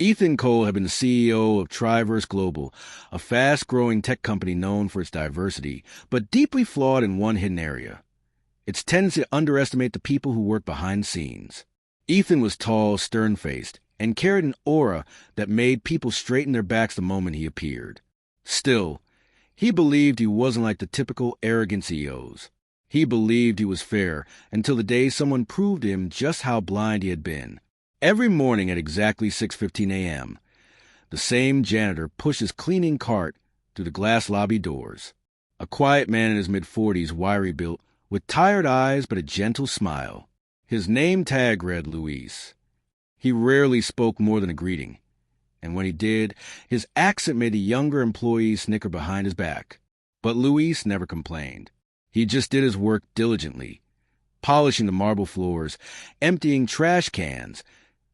Ethan Cole had been the CEO of Triverse Global, a fast-growing tech company known for its diversity, but deeply flawed in one hidden area: its tendency to underestimate the people who work behind the scenes. Ethan was tall, stern-faced, and carried an aura that made people straighten their backs the moment he appeared. Still, he believed he wasn't like the typical arrogant CEOs. He believed he was fair until the day someone proved to him just how blind he had been. Every morning at exactly 6:15 a.m., the same janitor pushed his cleaning cart through the glass lobby doors. A quiet man in his mid-40s, wiry built, with tired eyes but a gentle smile. His name tag read Luis. He rarely spoke more than a greeting, and when he did, his accent made the younger employees snicker behind his back. But Luis never complained. He just did his work diligently, polishing the marble floors, emptying trash cans,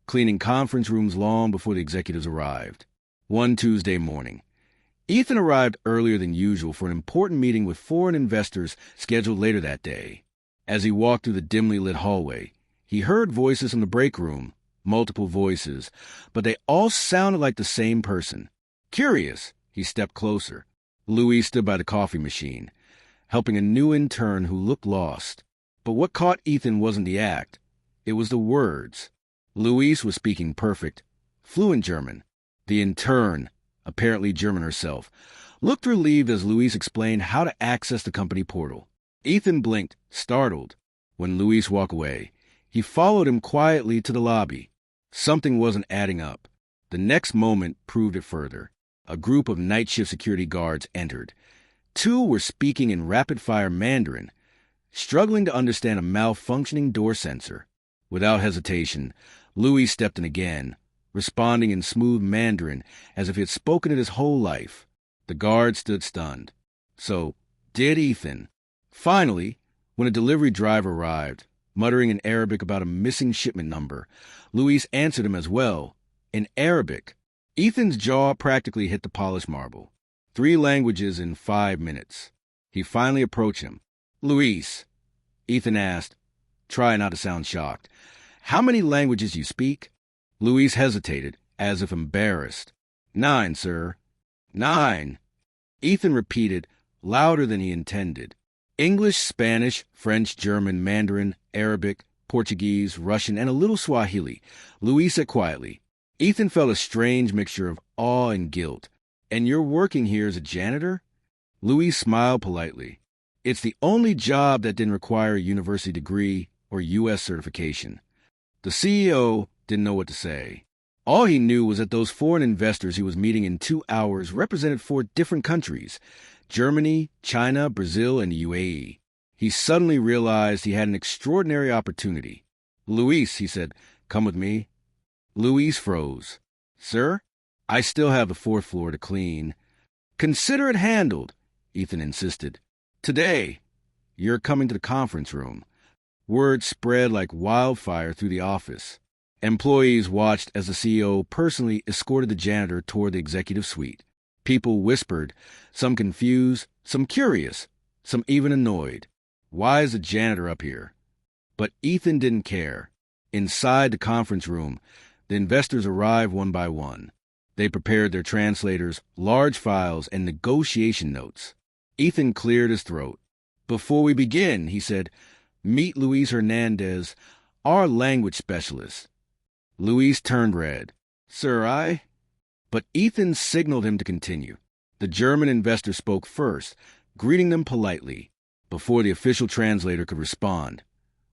cleaning conference rooms long before the executives arrived. One Tuesday morning, Ethan arrived earlier than usual for an important meeting with foreign investors scheduled later that day. As he walked through the dimly lit hallway, he heard voices from the break room, multiple voices, but they all sounded like the same person. Curious, he stepped closer. Louis stood by the coffee machine, helping a new intern who looked lost. But what caught Ethan wasn't the act. It was the words. Louise was speaking perfect, fluent German. The intern, apparently German herself, looked relieved as Louise explained how to access the company portal. Ethan blinked, startled. When Louise walked away, he followed him quietly to the lobby. Something wasn't adding up. The next moment proved it further. A group of night shift security guards entered. Two were speaking in rapid-fire Mandarin, struggling to understand a malfunctioning door sensor. Without hesitation, Louis stepped in again, responding in smooth Mandarin as if he had spoken it his whole life. The guard stood stunned. So, did Ethan. Finally, when a delivery driver arrived, muttering in Arabic about a missing shipment number, Louis answered him as well, in Arabic. Ethan's jaw practically hit the polished marble. 3 languages in 5 minutes. He finally approached him. Louis, Ethan asked, trying not to sound shocked, how many languages you speak? Louis hesitated, as if embarrassed. 9, sir. 9. Ethan repeated, louder than he intended. English, Spanish, French, German, Mandarin, Arabic, Portuguese, Russian, and a little Swahili. Louis said quietly. Ethan felt a strange mixture of awe and guilt. And you're working here as a janitor? Louis smiled politely. It's the only job that didn't require a university degree or U.S. certification. The CEO didn't know what to say. All he knew was that those foreign investors he was meeting in 2 hours represented 4 different countries: Germany, China, Brazil, and the UAE. He suddenly realized he had an extraordinary opportunity. Luis, he said, come with me. Luis froze. Sir? I still have the 4th floor to clean. Consider it handled, Ethan insisted. Today, you're coming to the conference room. Word spread like wildfire through the office. Employees watched as the CEO personally escorted the janitor toward the executive suite. People whispered, some confused, some curious, some even annoyed. Why is the janitor up here? But Ethan didn't care. Inside the conference room, the investors arrived one by one. They prepared their translators, large files, and negotiation notes. Ethan cleared his throat. Before we begin, he said, meet Luis Hernandez, our language specialist. Luis turned red. Sir, But Ethan signaled him to continue. The German investor spoke first, greeting them politely, before the official translator could respond.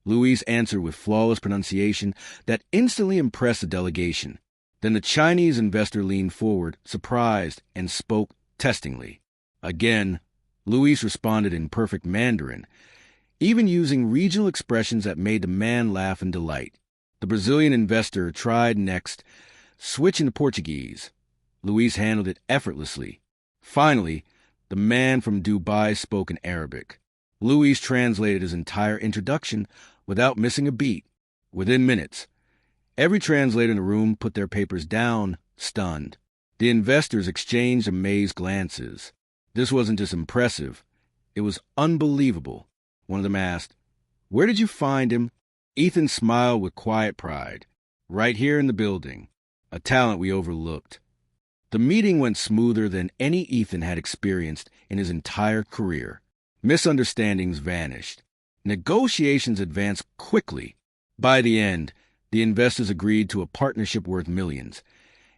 Luis answered with flawless pronunciation that instantly impressed the delegation. Then the Chinese investor leaned forward, surprised, and spoke testingly. Again, Luis responded in perfect Mandarin, even using regional expressions that made the man laugh in delight. The Brazilian investor tried next, switching to Portuguese. Luis handled it effortlessly. Finally, the man from Dubai spoke in Arabic. Luis translated his entire introduction without missing a beat. Within minutes, every translator in the room put their papers down, stunned. The investors exchanged amazed glances. This wasn't just impressive. It was unbelievable. One of them asked, Where did you find him? Ethan smiled with quiet pride. Right here in the building. a talent we overlooked. The meeting went smoother than any Ethan had experienced in his entire career. Misunderstandings vanished. Negotiations advanced quickly. By the end, the investors agreed to a partnership worth millions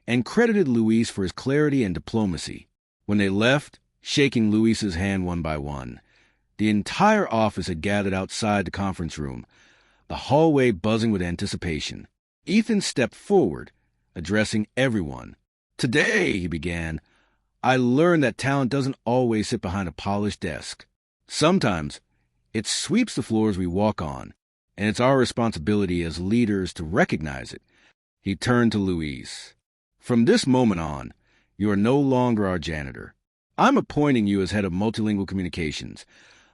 and credited Luis for his clarity and diplomacy. When they left, shaking Luis's hand one by one, the entire office had gathered outside the conference room, the hallway buzzing with anticipation. Ethan stepped forward, addressing everyone. "Today," he began, "I learned that talent doesn't always sit behind a polished desk. Sometimes it sweeps the floors we walk on, and it's our responsibility as leaders to recognize it." He turned to Luis. "From this moment on, you are no longer our janitor. I'm appointing you as head of multilingual communications,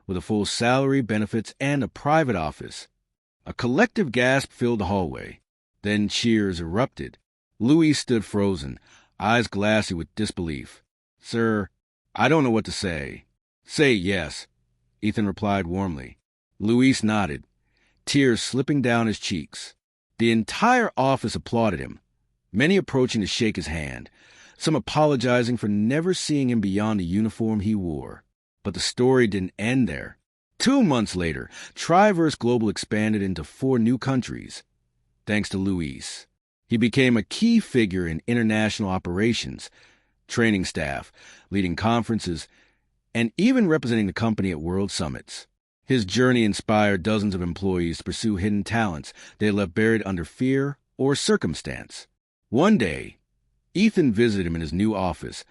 with a full salary, benefits, and a private office." A collective gasp filled the hallway. Then cheers erupted. Luis stood frozen, eyes glassy with disbelief. "Sir, I don't know what to say." "Say yes," Ethan replied warmly. Luis nodded, tears slipping down his cheeks. The entire office applauded him, many approaching to shake his hand, some apologizing for never seeing him beyond the uniform he wore. But the story didn't end there. 2 months later, Triverse Global expanded into 4 new countries. Thanks to Luis, he became a key figure in international operations, training staff, leading conferences, and even representing the company at world summits. His journey inspired dozens of employees to pursue hidden talents they had left buried under fear or circumstance. One day, Ethan visited him in his new office,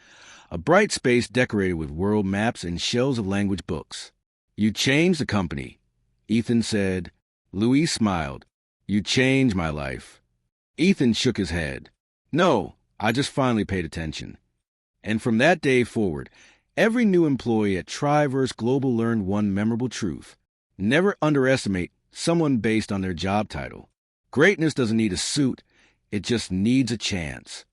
a bright space decorated with world maps and shelves of language books. "You changed the company," Ethan said. Luis smiled. "You changed my life." Ethan shook his head. "No, I just finally paid attention." And from that day forward, every new employee at Triverse Global learned one memorable truth. Never underestimate someone based on their job title. Greatness doesn't need a suit, it just needs a chance.